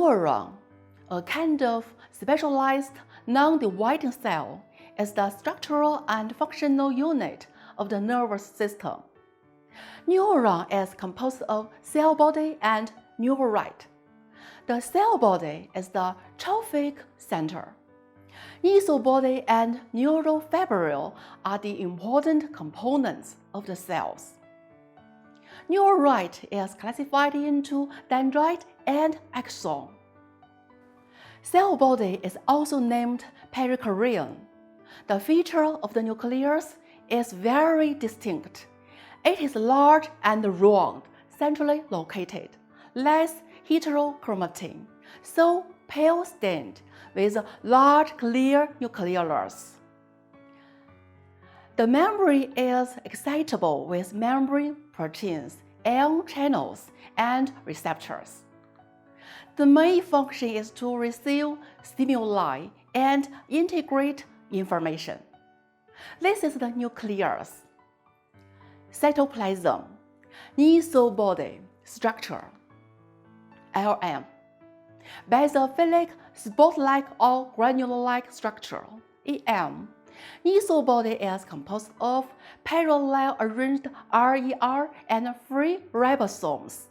Neuron, a kind of specialized non-dividing cell, is the structural and functional unit of the nervous system. Neuron is composed of cell body and neuron. The cell body is the trophic center. Neuron body and neural fibril are the important components of the cells. Neuron is classified into dendrite and axon. Cell body is also named perikaryon. The feature of the nucleus is very distinct. It is large and round, centrally located, less heterochromatin, so pale-stained, with a large clear nucleolus. The membrane is excitable with membrane proteins, ion channels, and receptors. The main function is to receive stimuli and integrate information. This is the nucleus. Cytoplasm, neuron body structure, LM. Basophilic spot-like or granular-like structure, EM. Neuron body is composed of parallel arranged RER and free ribosomes.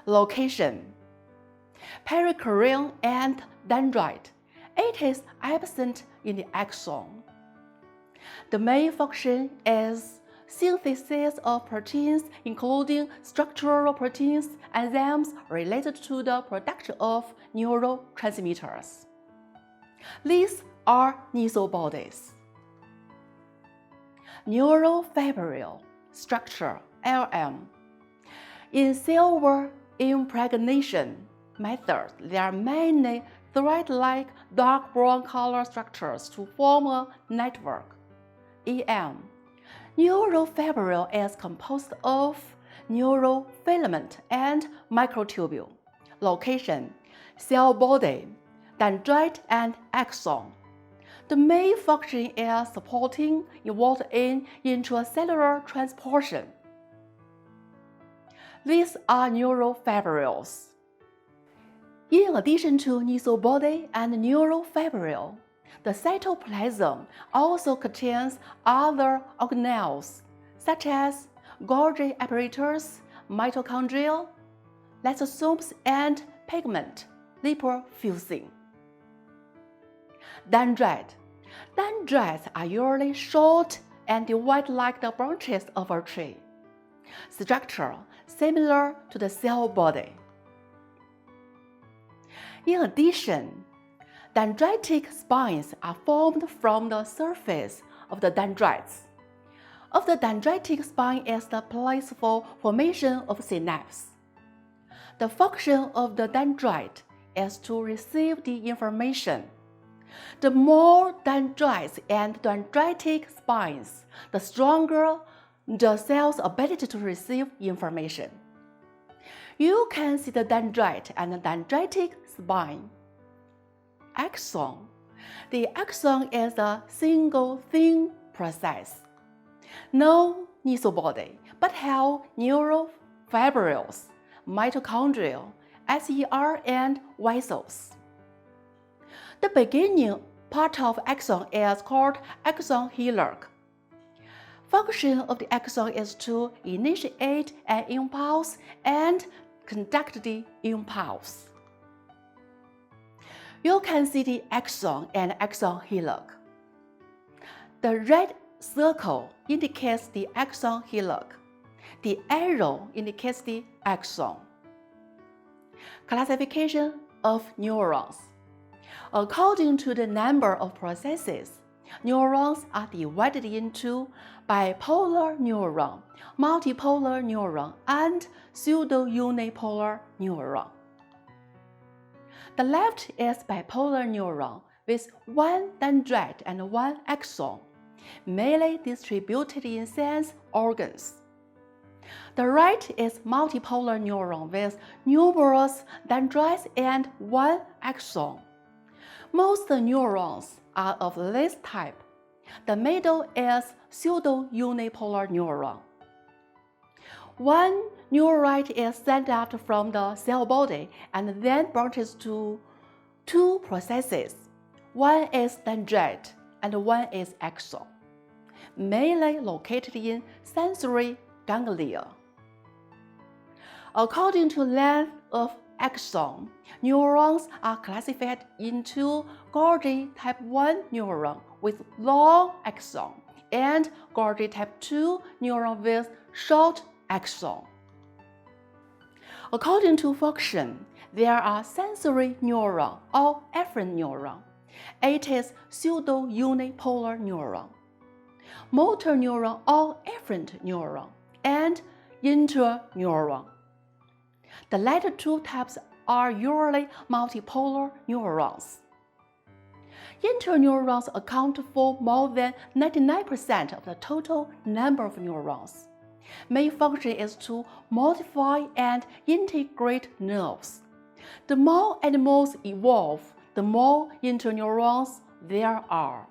Location: perikaryon and dendrite. It is absent in the axon. The main function is synthesis of proteins, including structural proteins, enzymes related to the production of neurotransmitters. These are neuron bodies. Neurofibril structure, LM. In silver impregnation method, there are many thread-like dark brown color structures to form a network, EM. Neurofibril is composed of neurofilament and microtubule. Location: cell body, dendrite and axon. The main function is supporting involved in intracellular transportation. These are neurofibrils. In addition to neuron body and neurofibril, the cytoplasm also contains other organelles, such as Golgi apparatus, mitochondria, lysosomes, and pigment lipofuscin. Dendrite. Dendrites are usually short and divide like the branches of a tree. Structure similar to the cell body. In addition, dendritic spines are formed from the surface of the dendrites. Of the dendritic spine is the place for formation of synapse. The function of the dendrite is to receive the information. The more dendrites and dendritic spines, the stronger the cell's ability to receive information. You can see the dendrite and the dendritic spine. Axon. The axon is a single thin process. No neuron body, but have neurofibrils, mitochondria, SER, and vessels. The beginning part of axon is called axon hillock. Function of the axon is to initiate an impulse and conduct the impulse. You can see the axon and axon hillock. The red circle indicates the axon hillock. The arrow indicates the axon. Classification of neurons. According to the number of processes, neurons are divided into bipolar neuron, multipolar neuron, and pseudo-unipolar neuron. The left is bipolar neuron with one dendrite and one axon, mainly distributed in sense organs. The right is multipolar neuron with numerous dendrites and one axon. Most neurons are of this type. The middle is pseudo-unipolar neuron. One neurite is sent out from the cell body and then branches to two processes. One is dendrite and one is axon, mainly located in sensory ganglia. According to length of axon, neurons are classified into Golgi type 1 neuron with long axon and Golgi type 2 neuron with short axon. According to function, there are sensory neuron or afferent neuron. It is pseudo-unipolar neuron, motor neuron or afferent neuron, and interneuron. The latter two types are usually multipolar neurons. Interneurons account for more than 99% of the total number of neurons. Main function is to modify and integrate nerves. The more animals evolve, the more interneurons there are.